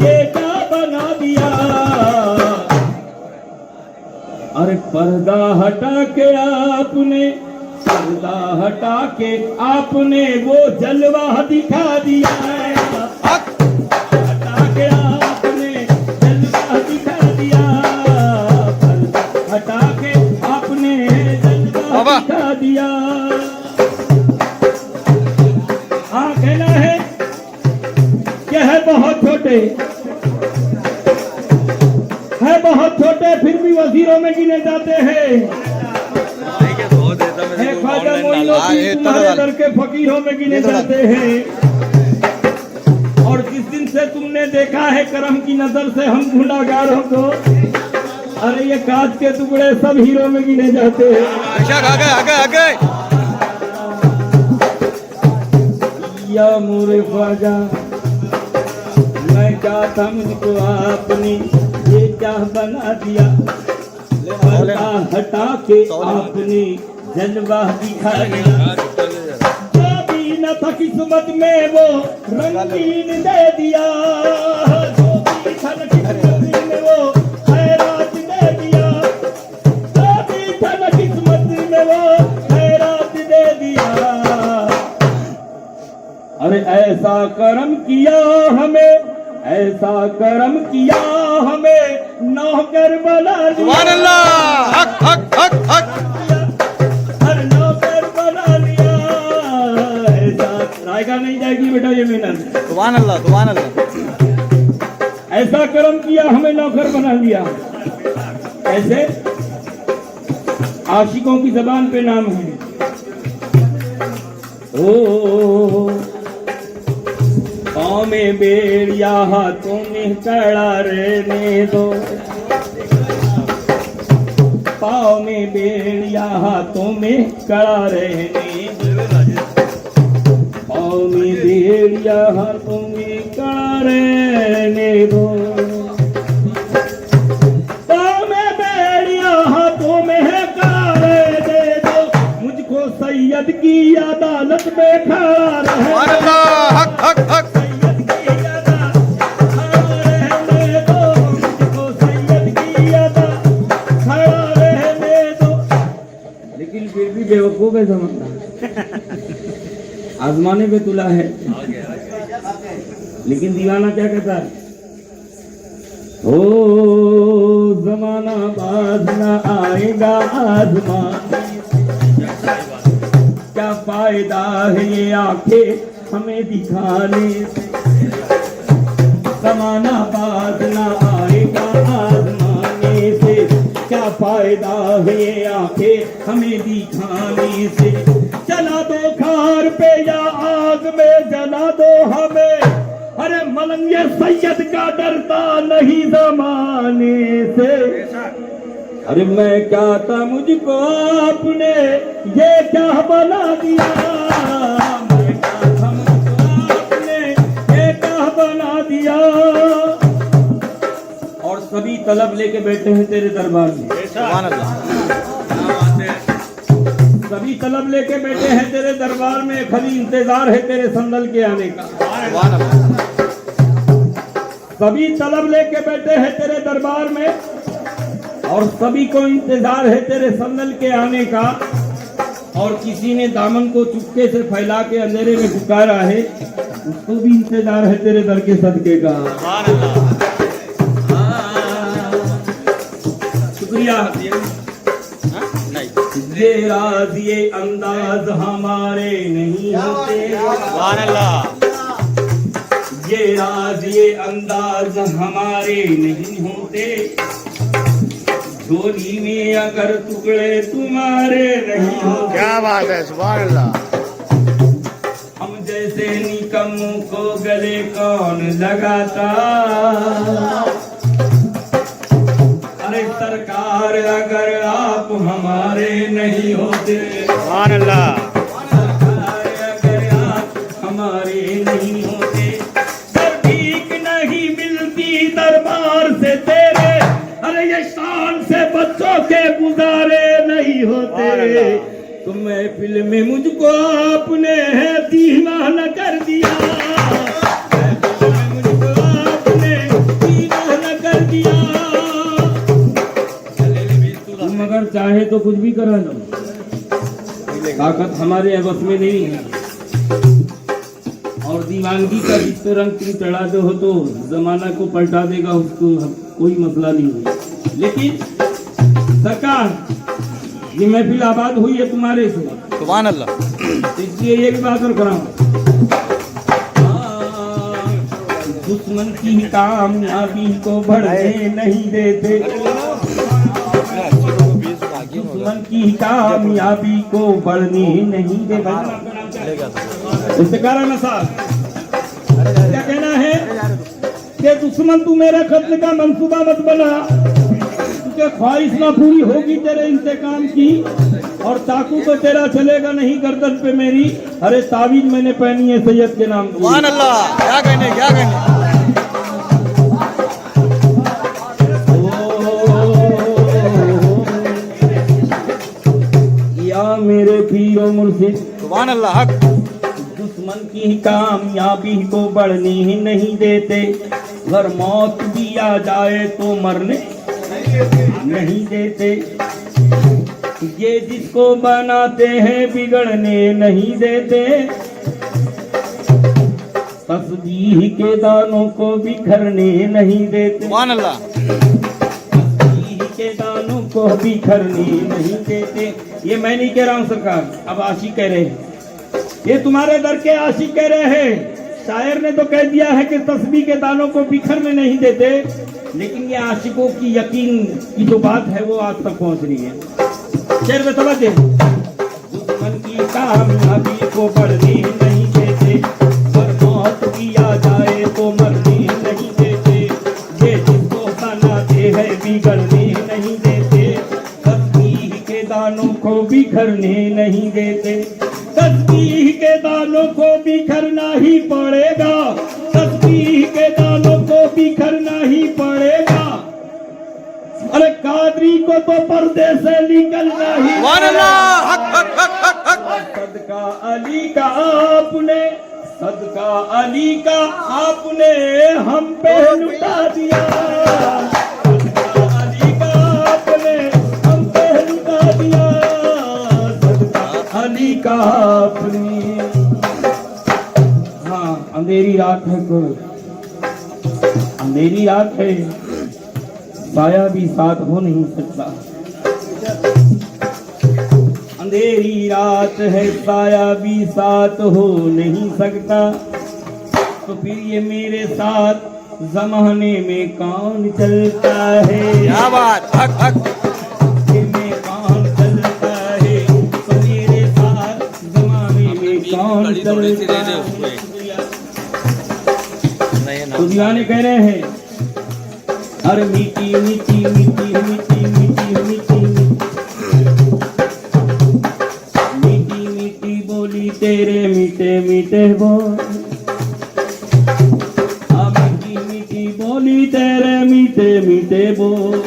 ये क्या बना दिया। अरे पर्दा हटा के आपने, पर्दा हटा के आपने वो जलवा दिखा दिया। हटा के आपने जलवा दिखा दिया। पर्दा हटा के आपने जलवा दिखा दिया। हाँ कहना है कि है बहुत छोटे, है बहुत छोटे, फिर भी वजीरों में गिने जाते हैं। ख्वाजा मोइनुद्दीन तुम्हारे दर के फकीरों में गिने जाते हैं। और जिस दिन से तुमने देखा है करम की नजर से हम गुनाहगारों को, अरे ये कांच के टुकड़े सब हीरो में गिने जाते हैं। आगे या मोरे ख्वाजा, मैं क्या था मुझको आपने ये क्या बना दिया। पर्दा हटा के आपने जलवा दिखा दिया। जो भी न था किस्मत में वो रंगीन दे दिया। जो भी था न किस्मत में वो खैरात दे दिया। जो भी था न किस्मत में वो खैरात दे दिया। अरे ऐसा करम किया हमें, ऐसा करम किया हमें, नौकर बना दिया। सुभान अल्लाह, हक हक हक हक। हर नौकर बना लिया। ऐसा रायगा नहीं जाएगी बेटा ये मेहनत। सुभान अल्लाह, सुभान अल्लाह। ऐसा करम किया हमें नौकर बना लिया। ऐसे आशिकों की जबान पे नाम है। ओ पाँव में बेड़िया हाथों में कड़ा रहने दो। पाँव में बेड़िया हाथों में कड़ा रहने दो। पाँव में बेड़िया हाथों में कड़ा रहने दो। पाँव में बेड़िया हाथों में कड़ा रहने दो। मुझको सैयद की अदालत में खड़ा रहने दो। हक हक हक। बेवकूफ है समझता, आजमाने पे तुला है। लेकिन दीवाना क्या कहता है, ओ जमाना बाज ना आएगा आजमाने, क्या फायदा है ये आंखें हमें दिखाने से। जमाना बाज ना आएगा आजमाने से, क्या फायदा है ये आंखें हमें दिखाने से। जला दो खार पे या आग में जला दो हमें। अरे मलंग ये सैयद का डरता नहीं जमाने से। अरे मैं क्या था मुझको आपने ये क्या बना दिया। मैं क्या था मुझको आपने ये क्या बना दिया। और सभी तलब लेके बैठे हैं तेरे दरबार में। सभी तलब लेके बैठे हैं तेरे दरबार में, खाली इंतजार है तेरे संदल के आने का। सभी तलब लेके बैठे हैं तेरे दरबार में और सभी को इंतजार है तेरे संदल के आने का। और किसी ने दामन को चुपके से फैला के अंधेरे में पुकारा है, उसको भी इंतजार है तेरे दर के सदके का। शुक्रिया। ये राज ये अंदाज हमारे नहीं होते। ये राज ये अंदाज हमारे नहीं होते। झोली में अगर टुकड़े तुम्हारे नहीं होते। क्या बात है, सुभान अल्लाह। हम जैसे निकम्मों को गले कौन लगाता। अरे सरकार अगर आप हमारे नहीं होते। सुभान अल्लाह। सरकार अगर आप हमारे नहीं होते। भीख नहीं मिलती दरबार से तेरे। अरे ये शान से बच्चों के गुजारे नहीं होते। तो महफिल में मुझको आपने है दीवाना कर दिया। महफिल में मुझको आपने कुछ भी करा लो, ताकत हमारे बस में नहीं है। और दीवानगी का जिस पे रंग तुम चढ़ा दो हो तो जमाना को पलटा देगा, उसको कोई मसला नहीं है। लेकिन सरकार, ये महफिल आबाद हुई है तुम्हारे से, सुभान अल्लाह। इसलिए ये भी बात और कराऊं, दुश्मन की कामयाबी को बढ़ने नहीं देते, दुश्मन की कामयाबी को बढ़ने नहीं देते। इससे कारण साहब क्या कहना है कि दुश्मन तू मेरे कत्ल का मंसूबा मत बना, तुझे ख्वाहिश ना पूरी होगी तेरे इंतकाम की, और चाकू तो तेरा चलेगा नहीं गर्दन पे मेरी। अरे तावीज मैंने पहनी है सैयद के नाम की। सुभान अल्लाह। क्या कहने, क्या कहने। या मेरे पीरो मुर्शिद, सुभान अल्लाह। हक। दुश्मन की कामयाबी को बढ़ने ही नहीं देते, अगर मौत भी आ जाए तो मरने नहीं देते, ये जिसको बनाते हैं बिगड़ने नहीं देते, तस्बीह के दानों को बिखरने नहीं देते, सुभान अल्लाह। तस्बीह के दानों को बिखरने नहीं देते। ये मैं नहीं कह रहा हूँ सरकार, अब आशिक कह रहे हैं, ये तुम्हारे दर के आशिक कह रहे हैं। शायर ने तो कह दिया है कि तस्बीह के दानों को बिखरने नहीं देते, लेकिन ये आशिकों की यकीन की जो बात है वो आज तक पहुंच रही है। शेर में समझे, दुश्मन की कामयाबी को बढ़ने नहीं देते, पर मौत भी आ जाए तो मरने नहीं देते, ये जिसको बनाते हैं बिगड़ने नहीं देते, तस्बीह के दानों को बिखरने नहीं देते, तस्बीह के दानों को बिखरना ही पड़ेगा, तस्बीह के दानों को बिखरना ही पड़ेगा। अरे कादरी को तो पर्दे से निकलना ही पड़ेगा। सदका अली का आपने, सदका अली का आपने हम पे लुटा दिया, सदका अली का आपने हम पे लुटा दिया, सदका अली का आपने। हाँ, अंधेरी रात है, कोई अंधेरी रात है, साया भी साथ हो नहीं सकता, अंधेरी रात है साया भी साथ हो नहीं सकता, तो फिर ये मेरे साथ जमाने में कौन चलता है। क्या बात। हक हक। ये में कौन चलता है, तो मेरे साथ जमाने में कौन चलता है। तो दीवाने कह रहे हैं, अरे मीठी मीठी मीठी मीठी मीठी मीठी मीठी मीठी बोली तेरे मीठे मीठे बोल, मीठी मीठी बोली तेरे मीठे मीठे बोल,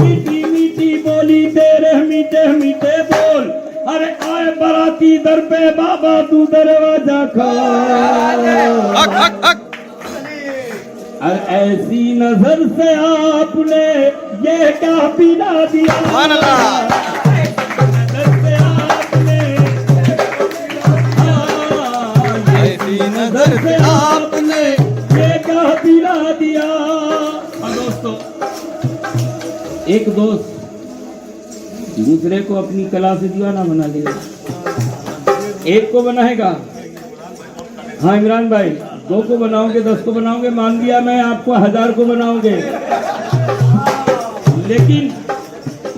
मीठी मीठी बोली तेरे मीठे मीठे बोल। अरे आए बराती दर पे बाबा तू दरवाजा खोल, हक हक हक। और ऐसी नजर से आपने ये क्या पिला दिया, सुभान अल्लाह। नजर से आपने, ऐसी नजर से आपने ये क्या पिला दिया। और दोस्तों, एक दोस्त दूसरे को अपनी कला से दीवाना बना लेगा, एक को बनाएगा। हाँ इमरान भाई, 2 को बनाओगे, 10 को बनाओगे, मान लिया मैं आपको 1000 को बनाओगे, लेकिन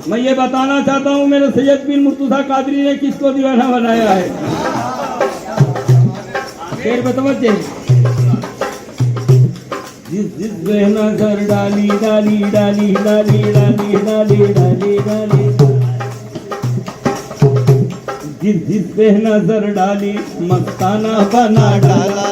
मैं ये बताना चाहता हूँ मेरे सैयद बिन मुर्तजा कादरी ने किसको दीवाना बनाया है। शेर में समझे, जिस पे नजर डाली डाली डाली डाली डाली डाली डाली डाली, जिस पे नजर डाली मस्ताना बना डाला,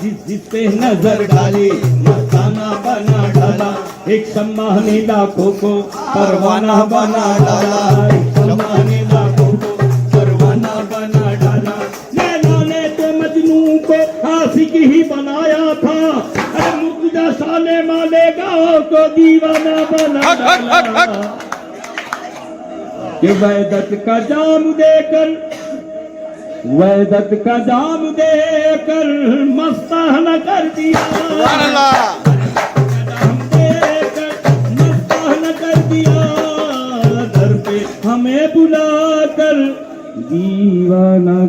जिस पे नजर डाली मस्ताना बना डाला, एक शम्मा ने लाखों को परवाना बना डाला, एक शम्मा ने लाखों को परवाना बना डाला। नैना ने तो मजनू को आशिक ही बनाया था, अरे मुर्तजा शाने माले गाँव को दीवाना बना डाला। कि वैदत का जाम देकर मस्ताना कर दिया, सुभान अल्लाह। जाम देकर मस्ताना कर दिया, दर पे हमें बुलाकर दीवाना